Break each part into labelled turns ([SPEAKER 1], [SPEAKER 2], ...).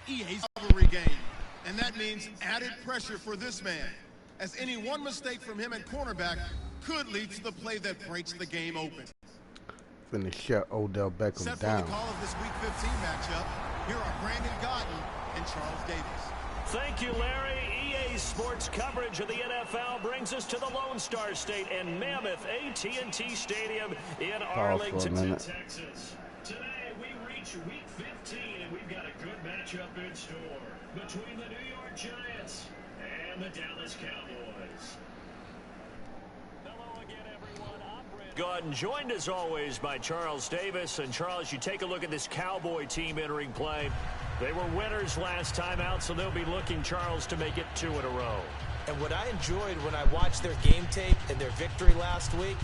[SPEAKER 1] EA's rivalry game. And that means added pressure for this man, as any one mistake from him at cornerback could lead to the play that breaks the game open.
[SPEAKER 2] Finna shut Odell Beckham
[SPEAKER 1] Set
[SPEAKER 2] down.
[SPEAKER 1] for the call of this Week 15 matchup, here are Brandon Gaudin and Charles Davis.
[SPEAKER 3] Thank you, Larry. EA Sports coverage of the NFL brings us to the Lone Star State and Mammoth AT&T Stadium in Arlington, Texas. Today we reach Week 15, and we've got a good matchup in store between the New York Giants and the Dallas Cowboys. Hello again, everyone. I'm Brandon Gaudin, joined as always by Charles Davis. And Charles, you take a look at this Cowboy team entering play. They were winners last time out, so they'll be looking, Charles, to make it 2 in a row.
[SPEAKER 4] And what I enjoyed when I watched their game tape and their victory last week,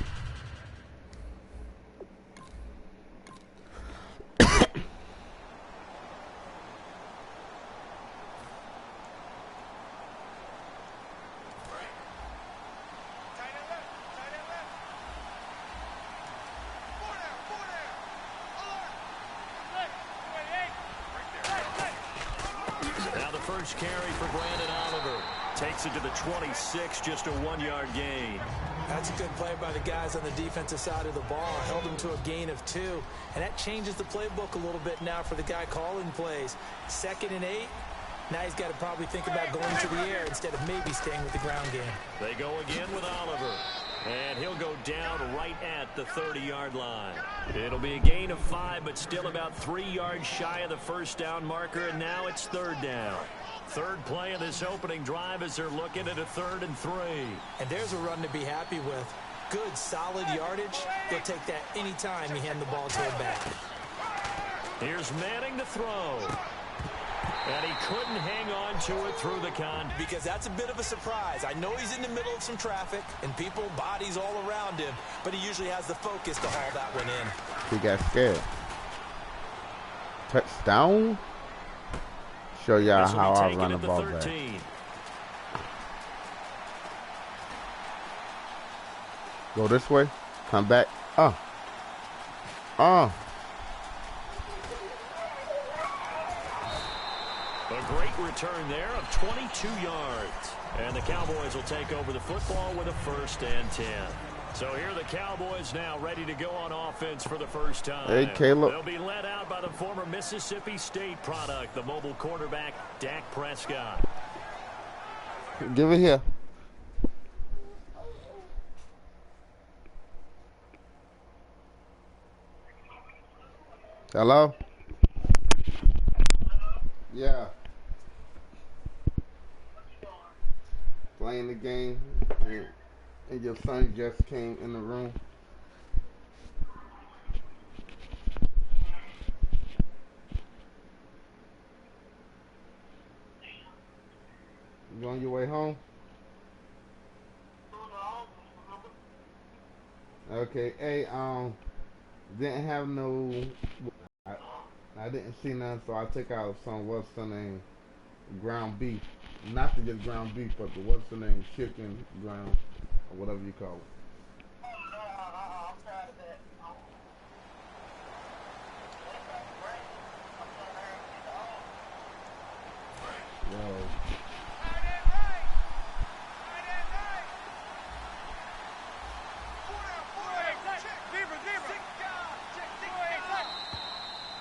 [SPEAKER 3] first carry for Brandon Oliver. Takes it to the 26, just a 1-yard gain.
[SPEAKER 4] That's a good play by the guys on the defensive side of the ball. Held them to a gain of 2. And that changes the playbook a little bit now for the guy calling plays. 2nd and 8. Now he's got to probably think about going to the air instead of maybe staying with the ground game.
[SPEAKER 3] They go again with Oliver. And he'll go down right at the 30-yard line. It'll be a gain of 5, but still about 3 yards shy of the first down marker, and now it's 3rd down. Third play of this opening drive as they're looking at a 3rd and 3.
[SPEAKER 4] And there's a run to be happy with. Good, solid yardage. He'll take that anytime you hand the ball to him back.
[SPEAKER 3] Here's Manning to throw. And he couldn't hang on to it through the con.
[SPEAKER 4] Because that's a bit of a surprise. I know he's in the middle of some traffic and people, bodies all around him, but he usually has the focus to haul that one in.
[SPEAKER 2] He got scared. Touchdown. Show y'all how I run the ball back. Go this way. Come back.
[SPEAKER 3] A great return there of 22 yards. And the Cowboys will take over the football with a 1st and 10. So here are the Cowboys now ready to go on offense for the first time.
[SPEAKER 2] Hey, Caleb.
[SPEAKER 3] They'll be led out by the former Mississippi State product, the mobile quarterback, Dak Prescott.
[SPEAKER 2] Give it here. Hello? Yeah. Playing the game. And your son just came in the room. You on your way home? Okay. Hey, didn't have no. I didn't see none, so I took out some. What's the name? Ground beef. Not to get ground beef, but the what's the name? Chicken ground. Or whatever you call it. Whoa.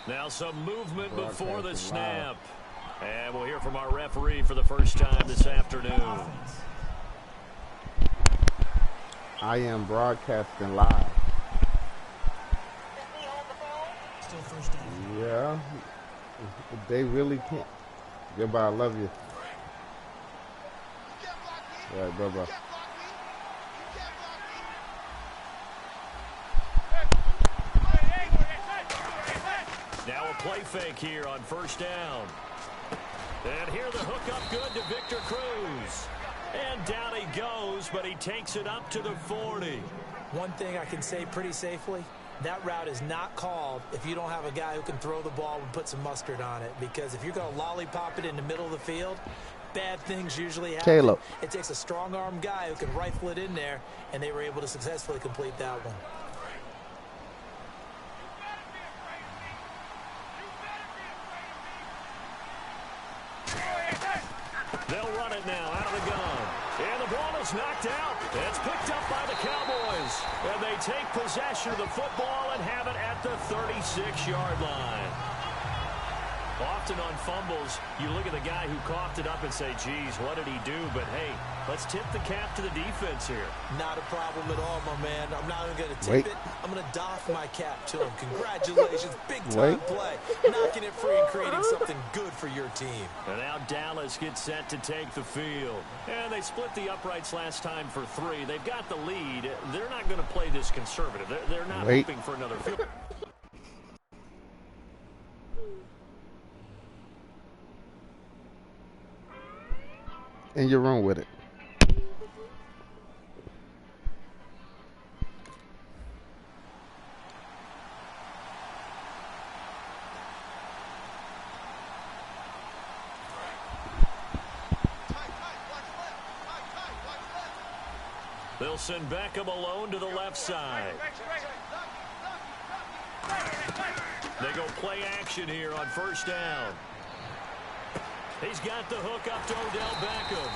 [SPEAKER 3] Now some movement before the snap. And we'll hear from our referee for the first time this afternoon.
[SPEAKER 2] I am broadcasting live.
[SPEAKER 4] Still first down.
[SPEAKER 2] Yeah. They really can't. Goodbye, I love you. All right, bye-bye.
[SPEAKER 3] Now a play fake here on 1st down. And here the hook up good to Victor Cruz. And down he goes, but he takes it up to the 40.
[SPEAKER 4] One thing I can say pretty safely, that route is not called if you don't have a guy who can throw the ball and put some mustard on it. Because if you're going to lollipop it in the middle of the field, bad things usually happen.
[SPEAKER 2] Caleb.
[SPEAKER 4] It takes a strong-arm guy who can rifle it in there, and they were able to successfully complete that one.
[SPEAKER 3] They'll run it now out of the gun. And the ball is knocked out. It's picked up by the Cowboys. And they take possession of the football and have it at the 36-yard line. Often on fumbles, you look at the guy who coughed it up and say, geez, what did he do? But, hey, let's tip the cap to the defense here.
[SPEAKER 4] Not a problem at all, my man. I'm not even going to tip it. I'm going to doff my cap to him. Congratulations. Big-time play. Knocking it free and creating something good for your team.
[SPEAKER 3] And now Dallas gets set to take the field. And they split the uprights last time for 3. They've got the lead. They're not going to play this conservative. They're not hoping for another field.
[SPEAKER 2] And you're wrong with it.
[SPEAKER 3] They'll send Beckham alone to the left side. They go play action here on first down. He's got the hook up to Odell Beckham.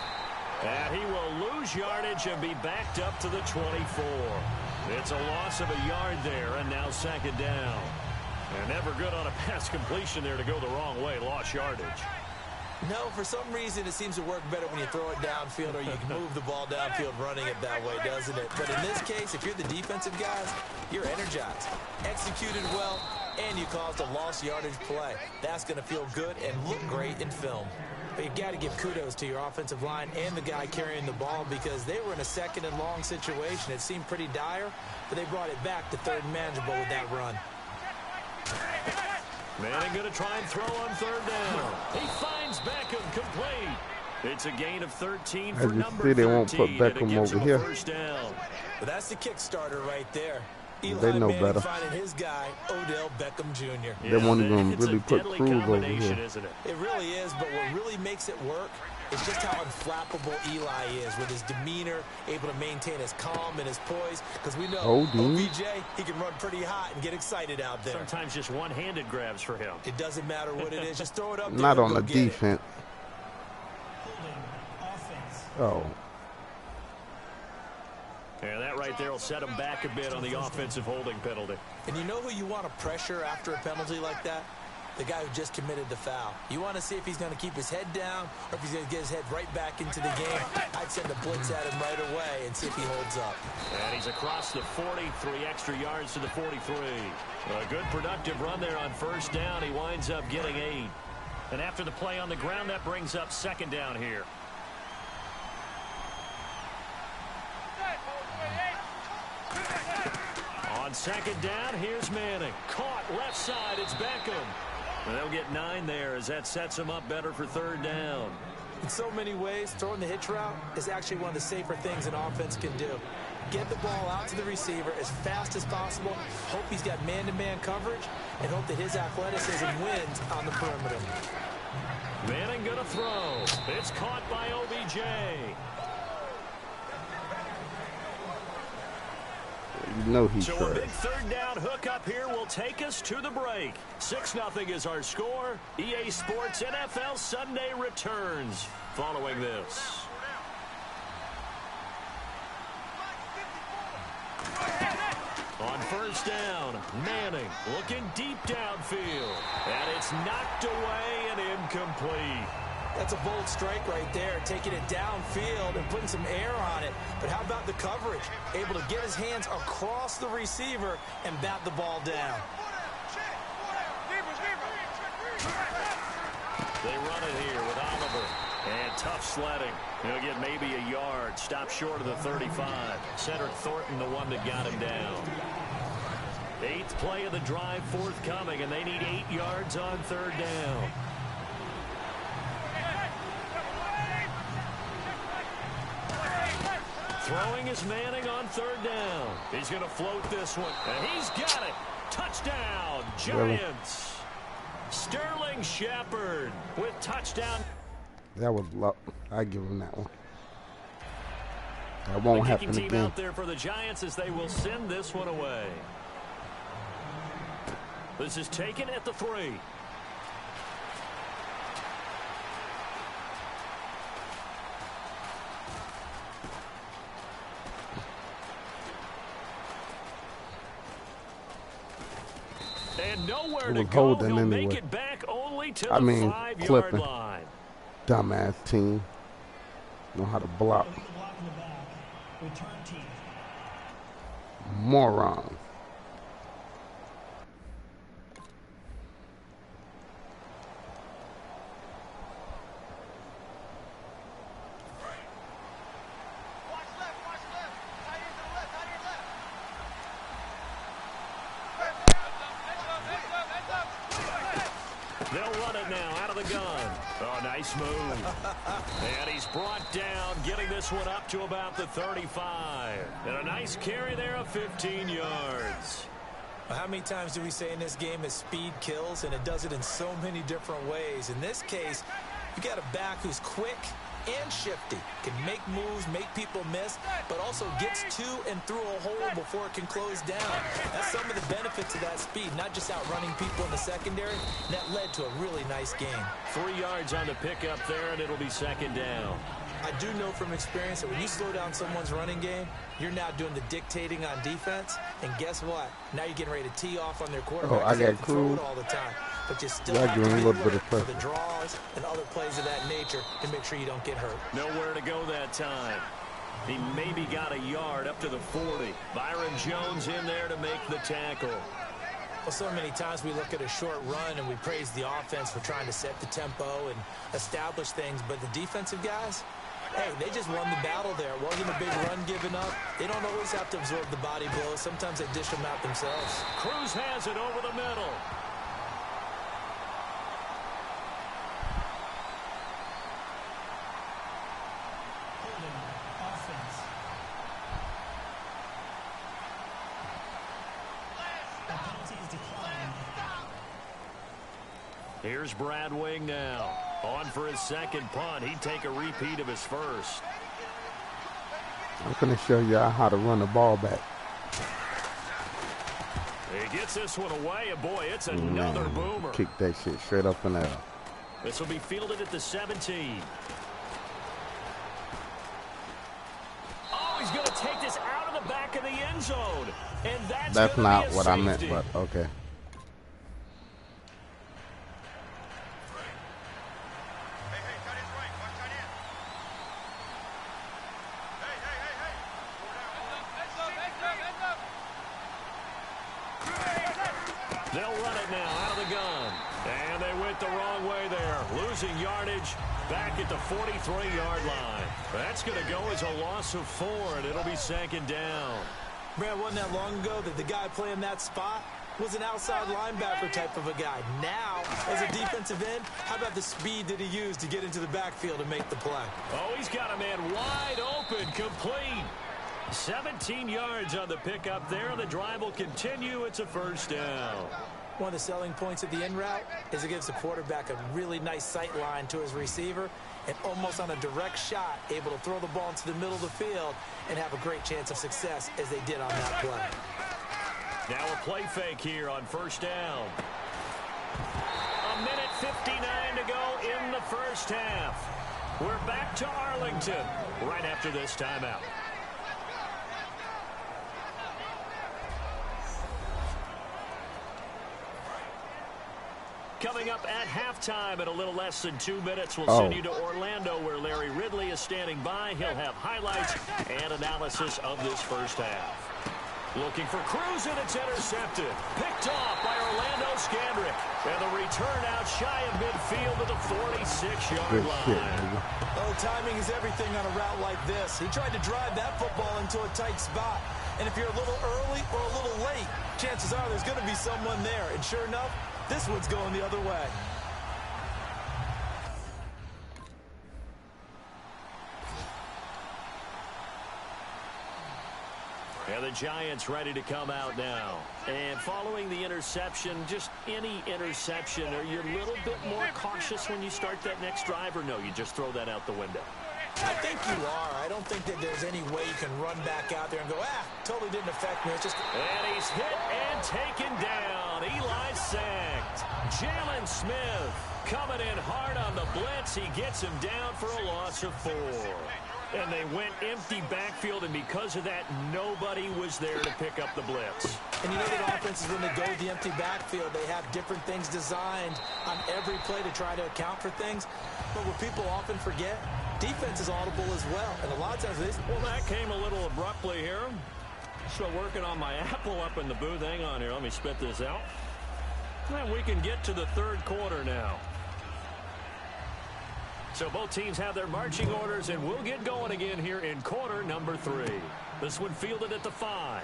[SPEAKER 3] And he will lose yardage and be backed up to the 24. It's a loss of a yard there, and now second down. And never good on a pass completion there to go the wrong way. Lost yardage.
[SPEAKER 4] No, for some reason it seems to work better when you throw it downfield or you can move the ball downfield running it that way, doesn't it? But in this case, if you're the defensive guys, you're energized. Executed well, and you caused a lost yardage play. That's going to feel good and look great in film. But you've got to give kudos to your offensive line and the guy carrying the ball because they were in a second and long situation. It seemed pretty dire, but they brought it back to third and manageable with that run.
[SPEAKER 3] Manning going to try and throw on third down. He finds Beckham complete. It's a gain of 13 for number 13.
[SPEAKER 2] They won't put Beckham over here.
[SPEAKER 3] First down.
[SPEAKER 4] But that's the kickstarter right there. Eli
[SPEAKER 2] they know
[SPEAKER 4] Manning
[SPEAKER 2] better.
[SPEAKER 4] finding his guy, Odell Beckham Jr.
[SPEAKER 2] They won't even really put Cruz over here.
[SPEAKER 3] Isn't it?
[SPEAKER 4] It really is, but what really makes it work is just how unflappable Eli is with his demeanor, able to maintain his calm and his poise. Because we know OBJ, he can run pretty hot and get excited out there.
[SPEAKER 3] Sometimes just one-handed grabs for him.
[SPEAKER 4] It doesn't matter what it is. Just throw it up there.
[SPEAKER 2] Not on the defense. Oh.
[SPEAKER 3] And that right there will set him back a bit on the offensive holding penalty.
[SPEAKER 4] And you know who you want to pressure after a penalty like that? The guy who just committed the foul. You want to see if he's going to keep his head down or if he's going to get his head right back into the game. I'd send a blitz at him right away and see if he holds up.
[SPEAKER 3] And he's across the 40, 3 extra yards to the 43. A good productive run there on first down. He winds up getting 8. And after the play on the ground, that brings up second down here. On second down, here's Manning. Caught left side, it's Beckham. And they'll get 9 there as that sets them up better for third down.
[SPEAKER 4] In so many ways, throwing the hitch route is actually one of the safer things an offense can do. Get the ball out to the receiver as fast as possible, hope he's got man-to-man coverage, and hope that his athleticism wins on the perimeter.
[SPEAKER 3] Manning gonna throw. It's caught by OBJ.
[SPEAKER 2] You know he's
[SPEAKER 3] So a big third down hook up here will take us to the break. 6-0 is our score. EA Sports NFL Sunday returns following this. On first down, Manning looking deep downfield. And it's knocked away and incomplete.
[SPEAKER 4] That's a bold strike right there, taking it downfield and putting some air on it. But how about the coverage? Able to get his hands across the receiver and bat the ball down.
[SPEAKER 3] They run it here with Oliver. And tough sledding. He'll get maybe a yard. Stop short of the 35. Cedric Thornton, the one that got him down. 8th play of the drive forthcoming, and they need 8 yards on third down. Throwing is Manning on third down. He's going to float this one, and he's got it. Touchdown, Giants. Sterling Shepard with touchdown.
[SPEAKER 2] That was luck. I give him that one. That won't happen
[SPEAKER 3] again.
[SPEAKER 2] Team
[SPEAKER 3] out there for the Giants as they will send this one away. This is taken at the 3. And nowhere
[SPEAKER 2] It
[SPEAKER 3] to
[SPEAKER 2] was
[SPEAKER 3] go.
[SPEAKER 2] holding
[SPEAKER 3] He'll
[SPEAKER 2] anyway.
[SPEAKER 3] make it back only to
[SPEAKER 2] I
[SPEAKER 3] the
[SPEAKER 2] mean,
[SPEAKER 3] 5-yard
[SPEAKER 2] clipping.
[SPEAKER 3] line.
[SPEAKER 2] Dumbass team. Know how to block. Moron.
[SPEAKER 3] They'll run it now out of the gun. Oh, nice move. And he's brought down, getting this one up to about the 35. And a nice carry there of 15 yards.
[SPEAKER 4] Well, how many times do we say in this game that speed kills, and it does it in so many different ways? In this case, you got a back who's quick and shifty, can make moves, make people miss, but also gets to and through a hole before it can close down. That's some of the benefits of that speed, not just outrunning people in the secondary. And that led to a really nice game.
[SPEAKER 3] 3 yards on the pickup there, and it'll be second down.
[SPEAKER 4] I do know from experience that when you slow down someone's running game, you're now doing the dictating on defense. And guess what? Now you're getting ready to tee off on their quarterback.
[SPEAKER 2] Oh, I got
[SPEAKER 4] throw it
[SPEAKER 2] crew.
[SPEAKER 4] all the time. But you still
[SPEAKER 2] Yeah,
[SPEAKER 4] have to
[SPEAKER 2] give
[SPEAKER 4] be
[SPEAKER 2] him a little
[SPEAKER 4] alert
[SPEAKER 2] bit of
[SPEAKER 4] for the
[SPEAKER 2] pressure.
[SPEAKER 4] draws and other plays of that nature to make sure you don't get hurt.
[SPEAKER 3] Nowhere to go that time. He maybe got a yard up to the 40. Byron Jones in there to make the tackle.
[SPEAKER 4] Well, so many times we look at a short run and we praise the offense for trying to set the tempo and establish things, but the defensive guys, hey, they just won the battle there. It wasn't a big run given up. They don't always have to absorb the body blows. Sometimes they dish them out themselves.
[SPEAKER 3] Cruz has it over the middle. Here's Brad Wing now. On for his second punt. He'd take a repeat of his first.
[SPEAKER 2] I'm going to show y'all how to run the ball back.
[SPEAKER 3] He gets this one away, and boy, it's another boomer.
[SPEAKER 2] Kick that shit straight up in the air.
[SPEAKER 3] This will be fielded at the 17. Oh, he's going to take this out of the back of the end zone. And that's
[SPEAKER 2] not what
[SPEAKER 3] safety.
[SPEAKER 2] I meant, but okay.
[SPEAKER 3] They'll run it now out of the gun. And they went the wrong way there. Losing yardage back at the 43-yard line. That's going to go as a loss of 4, and it'll be second down.
[SPEAKER 4] Brad, wasn't that long ago that the guy playing that spot was an outside linebacker type of a guy. Now, as a defensive end, how about the speed that he used to get into the backfield and make the play?
[SPEAKER 3] Oh, he's got a man wide open, complete. 17 yards on the pickup there. The drive will continue. It's a first down.
[SPEAKER 4] One of the selling points of the in route is it gives the quarterback a really nice sight line to his receiver and almost on a direct shot able to throw the ball into the middle of the field and have a great chance of success as they did on that play.
[SPEAKER 3] Now a play fake here on first down. A minute 59 to go in the first half. We're back to Arlington right after this timeout. Coming up at halftime in a little less than 2 minutes, we'll send you to Orlando where Larry Ridley is standing by. He'll have highlights and analysis of this first half. Looking for Cruz, and it's intercepted. Picked off by Orlando Scandrick. And the return out shy of midfield to the 46-yard line.
[SPEAKER 4] Oh, timing is everything on a route like this. He tried to drive that football into a tight spot. And if you're a little early or a little late, chances are there's going to be someone there. And sure enough, this one's going the other way.
[SPEAKER 3] And the Giants ready to come out now. And following the interception, just any interception, are you a little bit more cautious when you start that next drive, or no, you just throw that out the window?
[SPEAKER 4] I think you are. I don't think that there's any way you can run back out there and go, totally didn't affect me. It's just...
[SPEAKER 3] And he's hit and taken down. Eli sacked. Jalen Smith coming in hard on the blitz. He gets him down for a loss of 4. And they went empty backfield, and because of that, nobody was there to pick up the blitz.
[SPEAKER 4] And you know that offenses, when they go to the empty backfield, they have different things designed on every play to try to account for things. But what people often forget, defense is audible as well. And a lot of times this...
[SPEAKER 3] Well, that came a little abruptly here. Still working on my apple up in the booth. Hang on here. Let me spit this out. And we can get to the third quarter now. So both teams have their marching orders, and we'll get going again here in quarter number 3. This one fielded at the 5.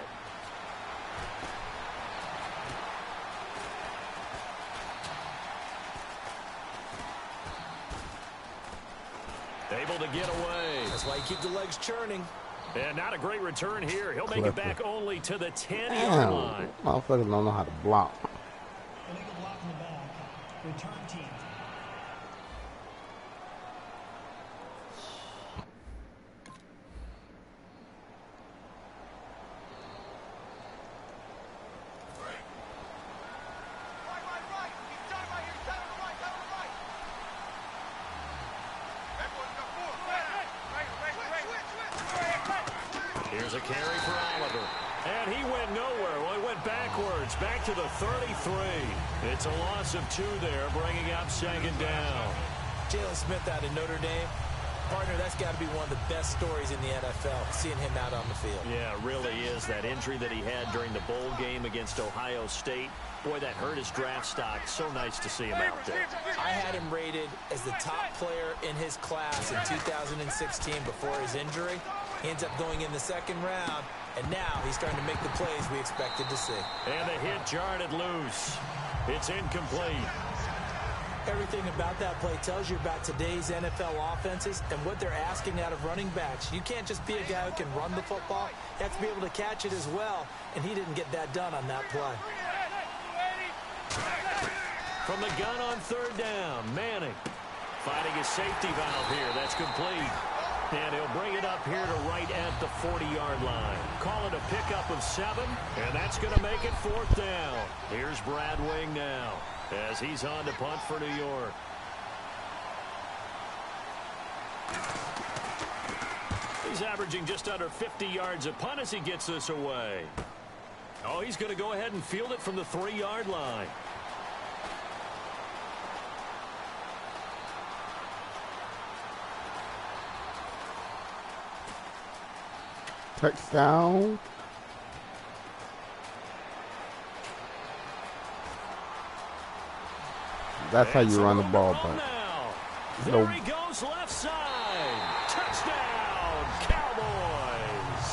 [SPEAKER 3] Able to get away.
[SPEAKER 4] That's why you keep the legs churning.
[SPEAKER 3] And not a great return here. He'll make it back only to the 10-yard line.
[SPEAKER 2] Motherfuckers don't know how to block.
[SPEAKER 5] Illegal block in the back. Return team.
[SPEAKER 3] Here's a carry for Oliver. And he went nowhere. Well, he went backwards, back to the 33. It's a loss of 2 there, bringing up second down.
[SPEAKER 4] Jalen Smith out of Notre Dame. Partner, that's got to be one of the best stories in the NFL, seeing him out on the field.
[SPEAKER 3] Yeah, it really is. That injury that he had during the bowl game against Ohio State, boy, that hurt his draft stock. So nice to see him out there.
[SPEAKER 4] I had him rated as the top player in his class in 2016 before his injury. He ends up going in the second round, and now he's starting to make the plays we expected to see.
[SPEAKER 3] And the hit jarred it loose. It's incomplete.
[SPEAKER 4] Everything about that play tells you about today's NFL offenses and what they're asking out of running backs. You can't just be a guy who can run the football. You have to be able to catch it as well, and he didn't get that done on that play.
[SPEAKER 3] From the gun on third down, Manning finding his safety valve here. That's complete. And he'll bring it up here to right at the 40-yard line. Call it a pickup of 7, and that's going to make it 4th down. Here's Brad Wing now as he's on to punt for New York. He's averaging just under 50 yards a punt as he gets this away. Oh, he's going to go ahead and field it from the 3-yard line.
[SPEAKER 2] Touchdown. That's how you run the ball, but
[SPEAKER 3] there he goes, left side. Touchdown, Cowboys.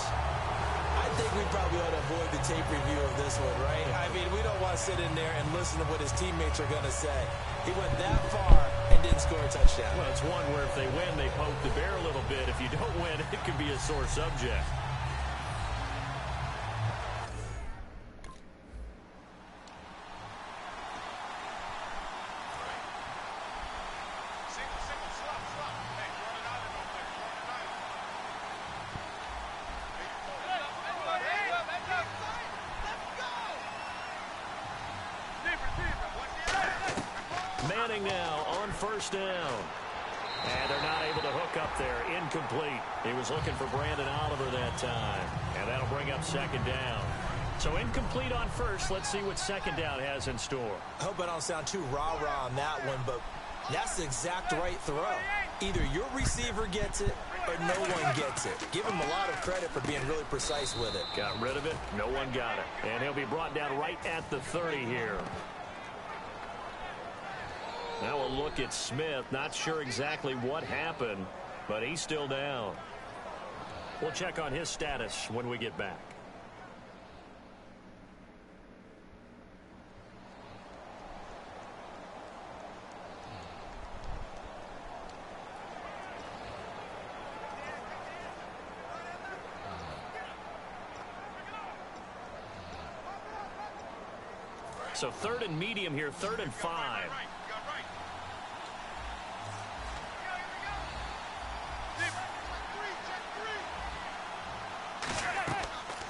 [SPEAKER 4] I think we probably ought to avoid the tape review of this one, right? I mean, we don't want to sit in there and listen to what his teammates are going to say. He went that far and didn't score a touchdown.
[SPEAKER 3] Well, it's one where if they win, they poke the bear a little bit. If you don't win, it could be a sore subject. Manning now on first down. And they're not able to hook up there. Incomplete. He was looking for Brandon Oliver that time. And that'll bring up second down. So incomplete on first. Let's see what second down has in store.
[SPEAKER 4] I hope I don't sound too rah-rah on that one, but that's the exact right throw. Either your receiver gets it or no one gets it. Give him a lot of credit for being really precise with it.
[SPEAKER 3] Got rid of it. No one got it. And he'll be brought down right at the 30 here. Now we'll look at Smith. Not sure exactly what happened, but he's still down. We'll check on his status when we get back. So 3rd and medium here, 3rd and 5.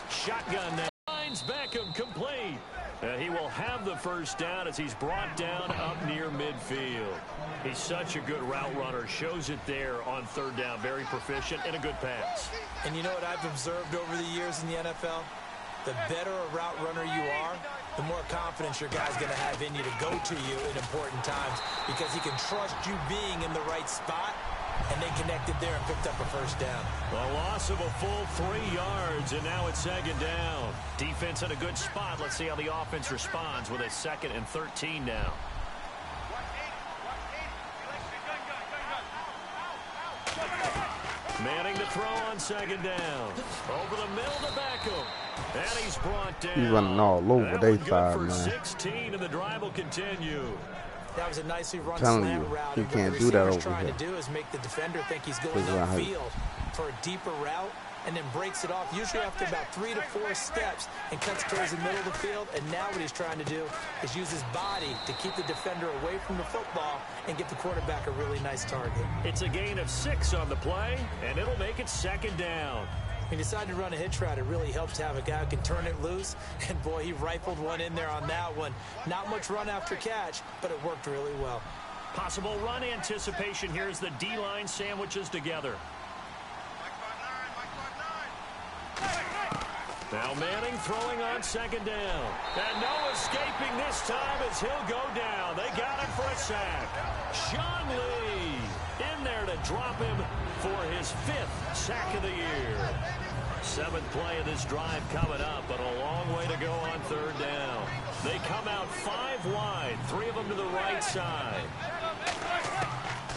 [SPEAKER 3] Shotgun now. Finds Beckham complete. He will have the first down as he's brought down up near midfield. He's such a good route runner. Shows it there on third down. Very proficient and a good pass.
[SPEAKER 4] And you know what I've observed over the years in the NFL? The better a route runner you are, the more confidence your guy's going to have in you to go to you in important times, because he can trust you being in the right spot, and they connected there and picked up a first down.
[SPEAKER 3] A loss of a full 3 yards, and now it's second down. Defense in a good spot. Let's see how the offense responds with a 2nd and 13 now. Manning to throw on second down. Over the middle to Beckham. And he's brought down.
[SPEAKER 2] He's running all over their side,
[SPEAKER 3] for
[SPEAKER 2] man.
[SPEAKER 3] 16, and the drive will continue.
[SPEAKER 4] That was a nicely run
[SPEAKER 2] Telling
[SPEAKER 4] slant
[SPEAKER 2] you,
[SPEAKER 4] route.
[SPEAKER 2] he
[SPEAKER 4] And
[SPEAKER 2] can't
[SPEAKER 4] what
[SPEAKER 2] do
[SPEAKER 4] the
[SPEAKER 2] that
[SPEAKER 4] receiver's
[SPEAKER 2] over
[SPEAKER 4] trying
[SPEAKER 2] here.
[SPEAKER 4] to do is make the defender think he's going
[SPEAKER 2] Because
[SPEAKER 4] upfield for a deeper route, and then breaks it off, usually after about 3 to 4 steps, and cuts towards the middle of the field. And now what he's trying to do is use his body to keep the defender away from the football and get the quarterback a really nice target.
[SPEAKER 3] It's a gain of 6 on the play, and it'll make it second down.
[SPEAKER 4] He decided to run a hitch route. It really helps to have a guy who can turn it loose. And, boy, he rifled one in there on that one. Not much run after catch, but it worked really well.
[SPEAKER 3] Possible run anticipation here as the D-line sandwiches together. Now Manning throwing on second down. And no escaping this time as he'll go down. They got him for a sack. Sean Lee in there to drop him for his 5th sack of the year. 7th play of this drive coming up, but a long way to go on third down. They come out 5 wide, 3 of them to the right side.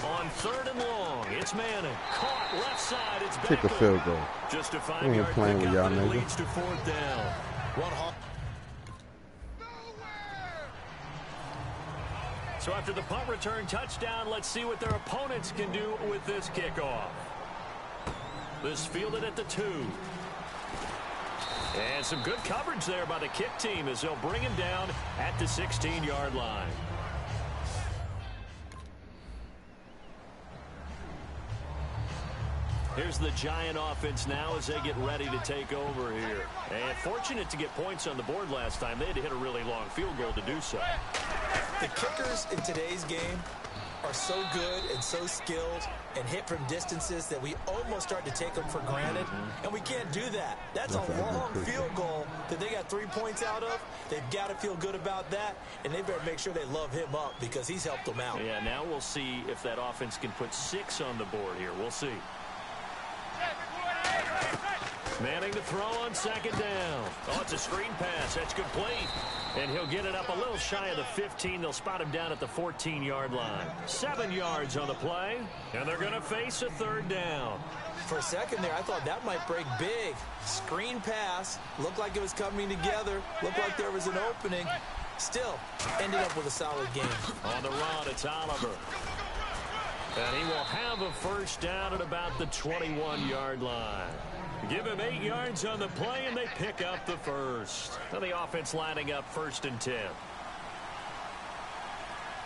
[SPEAKER 3] On 3rd and long, it's Manning. Caught left side, it's
[SPEAKER 2] Kick a
[SPEAKER 3] Beckham.
[SPEAKER 2] field goal.
[SPEAKER 3] Just a
[SPEAKER 2] We
[SPEAKER 3] 5-yard
[SPEAKER 2] ain't playing with
[SPEAKER 3] pickup,
[SPEAKER 2] y'all,
[SPEAKER 3] and it
[SPEAKER 2] nigga.
[SPEAKER 3] leads to 4th down. So after the punt return touchdown, let's see what their opponents can do with this kickoff. This fielded at the 2. And some good coverage there by the kick team as they'll bring him down at the 16-yard line. Here's the Giant offense now as they get ready to take over here. And fortunate to get points on the board last time. They had to hit a really long field goal to do so.
[SPEAKER 4] The kickers in today's game are so good and so skilled and hit from distances that we almost start to take them for granted. And we can't do that. That's a long field goal that they got 3 points out of. They've got to feel good about that, and they better make sure they love him up because he's helped them out.
[SPEAKER 3] Yeah, now we'll see if that offense can put 6 on the board here. We'll see. Manning to throw on second down. Oh, it's a screen pass. That's complete. And he'll get it up a little shy of the 15. They'll spot him down at the 14-yard line. 7 yards on the play, and they're going to face a 3rd down.
[SPEAKER 4] For a second there, I thought that might break big. Screen pass. Looked like it was coming together. Looked like there was an opening. Still, ended up with a solid game.
[SPEAKER 3] On the run, it's Oliver. And he will have a first down at about the 21-yard line. Give him 8 yards on the play, and they pick up the first. Now the offense lining up 1st and 10.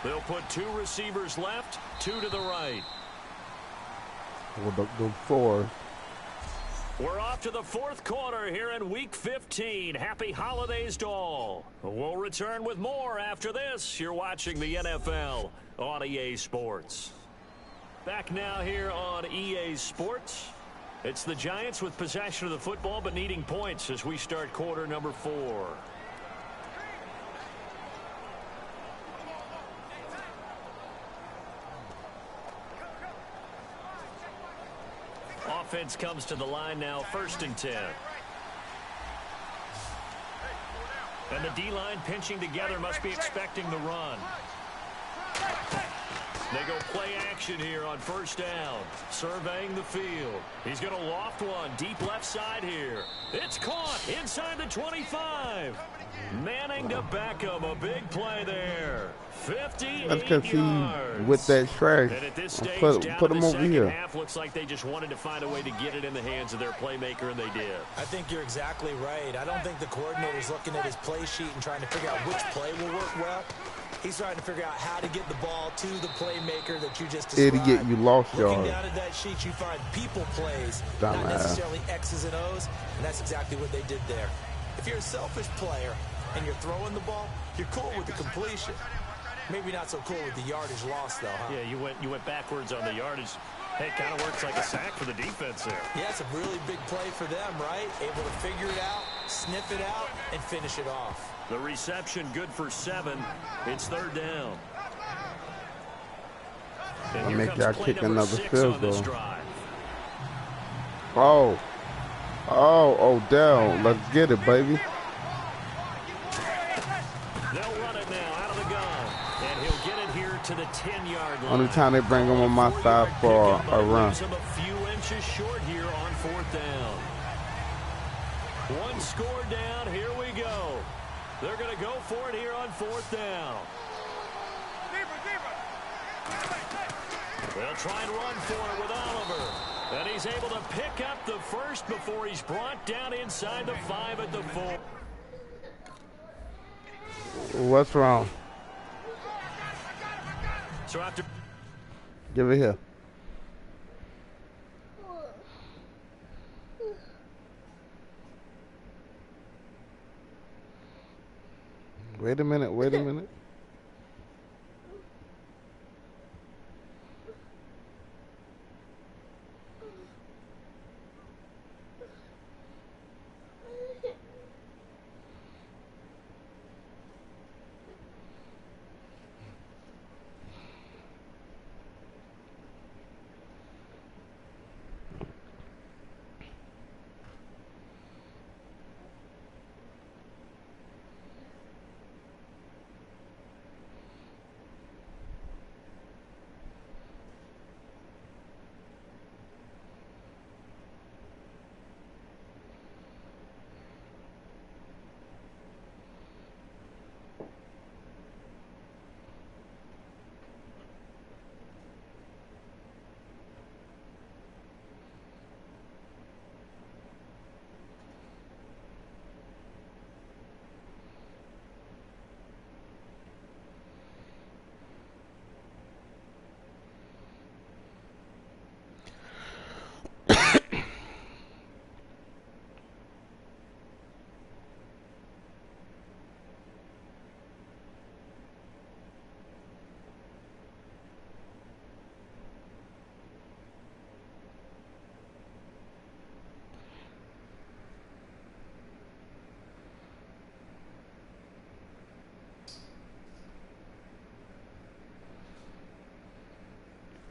[SPEAKER 3] They'll put 2 receivers left, 2 to the right.
[SPEAKER 2] We'll go forward.
[SPEAKER 3] We're off to the 4th quarter here in Week 15. Happy holidays to all. We'll return with more after this. You're watching the NFL on EA Sports. Back now here on EA Sports. It's the Giants with possession of the football but needing points as we start quarter number 4. Offense comes to the line now, 1st and 10. And the D-line pinching together, must be expecting the run. They go play action here on 1st down. Surveying the field. He's going to loft one deep left side here. It's caught inside the 25. Manning to Beckham. A big play there. 58
[SPEAKER 2] That's because
[SPEAKER 3] yards.
[SPEAKER 2] he with that trash.
[SPEAKER 3] And at this stage,
[SPEAKER 2] Put
[SPEAKER 3] down
[SPEAKER 2] him
[SPEAKER 3] in the
[SPEAKER 2] over
[SPEAKER 3] second
[SPEAKER 2] here.
[SPEAKER 3] half, looks like they just wanted to find a way to get it in the hands of their playmaker, and they did.
[SPEAKER 4] I think you're exactly right. I don't think the coordinator's looking at his play sheet and trying to figure out which play will work well. He's trying to figure out how to get the ball to the playmaker that you just described.
[SPEAKER 2] Idiot, you lost
[SPEAKER 4] Looking
[SPEAKER 2] yards.
[SPEAKER 4] down at that sheet, you find people plays,
[SPEAKER 2] Dumbass.
[SPEAKER 4] not necessarily X's and O's, and that's exactly what they did there. If you're a selfish player and you're throwing the ball, you're cool with the completion. Maybe not so cool with the yardage loss, though, huh?
[SPEAKER 3] Yeah, you went backwards on the yardage. Hey, it kind of works like a sack for the defense there.
[SPEAKER 4] Yeah, it's a really big play for them, right? Able to figure it out, sniff it out, and finish it off.
[SPEAKER 3] The reception good for 7. It's 3rd down.
[SPEAKER 2] I'll make y'all kick another field goal. Oh, Odell, let's get it, baby.
[SPEAKER 3] They'll run it now out of the gun, and he'll get it here to the 10-yard line.
[SPEAKER 2] Only time they bring him on my side for a run.
[SPEAKER 3] Him a few inches short here on 4th down. 1 score down. Here we go. They're going to go for it here on 4th down. They'll try and run for it with Oliver. And he's able to pick up the first before he's brought down inside the 5 at the 4.
[SPEAKER 2] What's wrong?
[SPEAKER 3] So after...
[SPEAKER 2] Give it here. Wait a minute.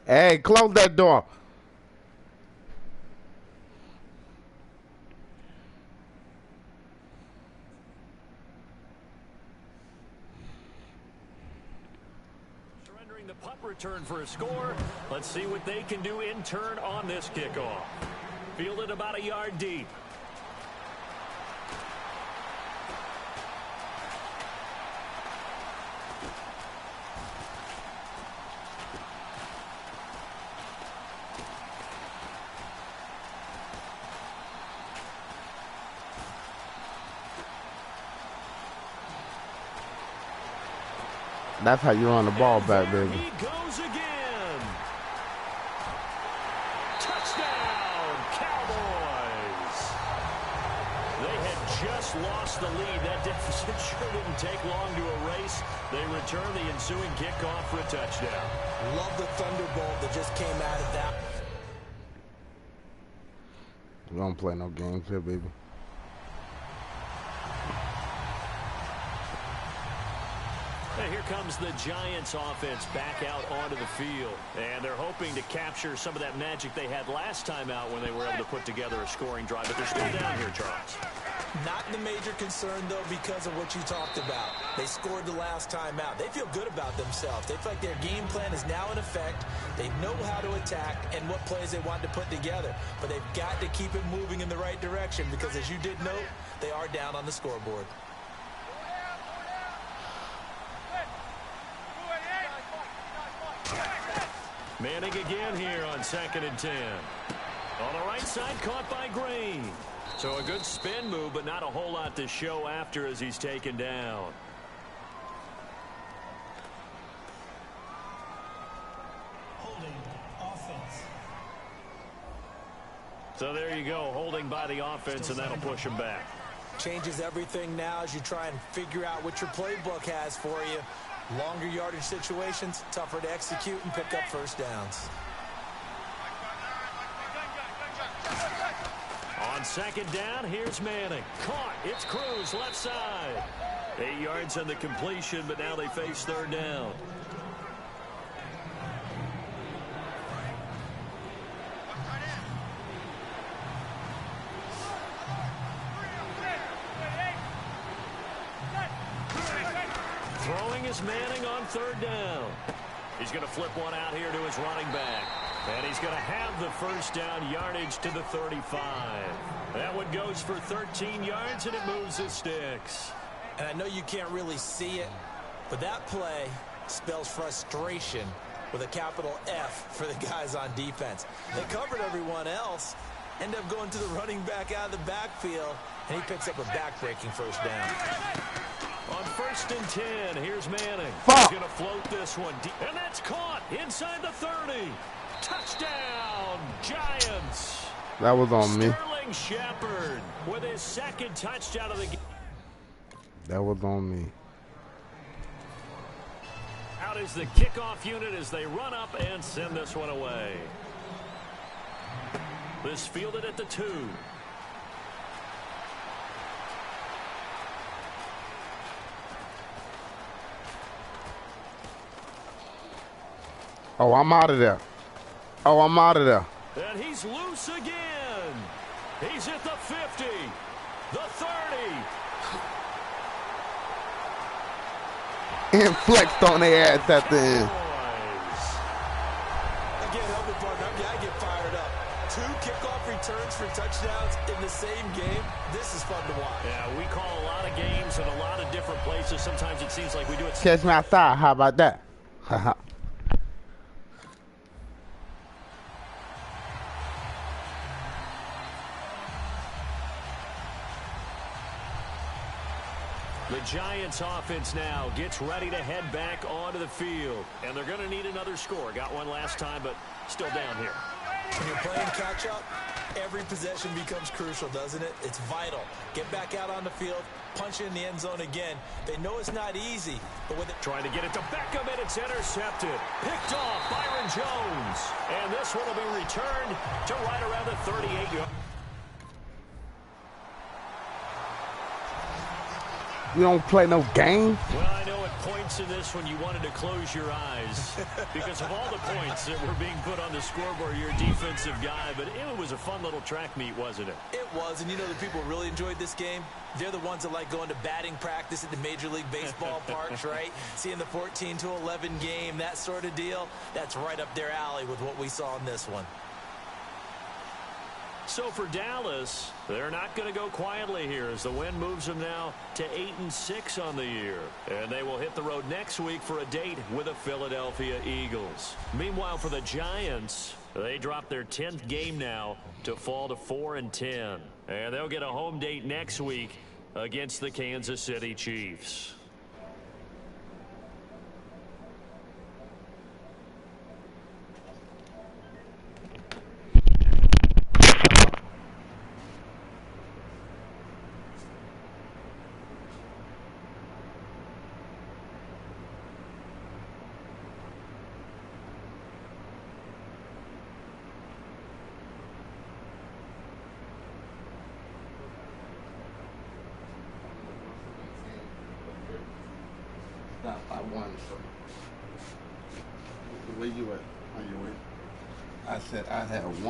[SPEAKER 2] Hey, close that door.
[SPEAKER 3] Surrendering the punt return for a score. Let's see what they can do in turn on this kickoff. Fielded about a yard deep.
[SPEAKER 2] That's how you run the ball back, baby.
[SPEAKER 3] He goes again. Touchdown, Cowboys. They had just lost the lead. That deficit sure didn't take long to erase. They return the ensuing kickoff for a touchdown.
[SPEAKER 4] Love the thunderbolt that just came out of that.
[SPEAKER 2] We don't play no games here, baby.
[SPEAKER 3] And here comes the Giants offense back out onto the field. And they're hoping to capture some of that magic they had last time out when they were able to put together a scoring drive. But they're still down here, Charles.
[SPEAKER 4] Not the major concern, though, because of what you talked about. They scored the last time out. They feel good about themselves. They feel like their game plan is now in effect. They know how to attack and what plays they want to put together. But they've got to keep it moving in the right direction because, as you did note, they are down on the scoreboard.
[SPEAKER 3] Manning again here on 2nd and 10. On the right side, caught by Green. So a good spin move, but not a whole lot to show after as he's taken down.
[SPEAKER 5] Holding offense.
[SPEAKER 3] So there you go, holding by the offense, and that'll push him back.
[SPEAKER 4] Changes everything now as you try and figure out what your playbook has for you. Longer yardage situations, tougher to execute and pick up first downs.
[SPEAKER 3] On second down, here's Manning. Caught. It's Cruz, left side. 8 yards on the completion, but now they face third down. Throwing is Manning on third down. He's going to flip one out here to his running back. And he's going to have the first down yardage to the 35. That one goes for 13 yards, and it moves the sticks.
[SPEAKER 4] And I know you can't really see it, but that play spells frustration with a capital F for the guys on defense. They covered everyone else, end up going to the running back out of the backfield, and he picks up a back-breaking first down.
[SPEAKER 3] On 1st and 10, here's Manning.
[SPEAKER 2] Fuck.
[SPEAKER 3] He's going to float this one deep, and that's caught inside the 30. Touchdown, Giants.
[SPEAKER 2] That was on me.
[SPEAKER 3] Sterling Shepard with his second touchdown of the game.
[SPEAKER 2] That was on me.
[SPEAKER 3] Out is the kickoff unit as they run up and send this one away. This fielded at the 2.
[SPEAKER 2] Oh, I'm out of there. Oh, I'm out of there.
[SPEAKER 3] And he's loose again. He's at the 50, the 30.
[SPEAKER 2] And flexed on their ass at the end.
[SPEAKER 4] I can't help it, partner. I get fired up. 2 kickoff returns for touchdowns in the same game. This is fun to watch.
[SPEAKER 3] Yeah, we call a lot of games in a lot of different places. Sometimes it seems like we do it.
[SPEAKER 2] Catch me outside. How about that? Haha.
[SPEAKER 3] The Giants offense now gets ready to head back onto the field. And they're going to need another score. Got one last time, but still down here.
[SPEAKER 4] When you're playing catch-up, every possession becomes crucial, doesn't it? It's vital. Get back out on the field, punch in the end zone again. They know it's not easy, but with it...
[SPEAKER 3] Trying to get it to Beckham, and it's intercepted. Picked off Byron Jones. And this one will be returned to right around the 38-yard.
[SPEAKER 2] You don't play no games.
[SPEAKER 3] Well, I know at points in this one you wanted to close your eyes because of all the points that were being put on the scoreboard. You're a defensive guy, but it was a fun little track meet, wasn't it?
[SPEAKER 4] It was, and you know the people who really enjoyed this game? They're the ones that like going to batting practice at the Major League Baseball parks, right? Seeing the 14-11 game, that sort of deal. That's right up their alley with what we saw in this one.
[SPEAKER 3] So for Dallas, they're not going to go quietly here as the win moves them now to 8-6 on the year. And they will hit the road next week for a date with the Philadelphia Eagles. Meanwhile, for the Giants, they drop their 10th game now to fall to 4-10. And they'll get a home date next week against the Kansas City Chiefs.
[SPEAKER 2] I won, so. Where you at? On your way? I said I had one.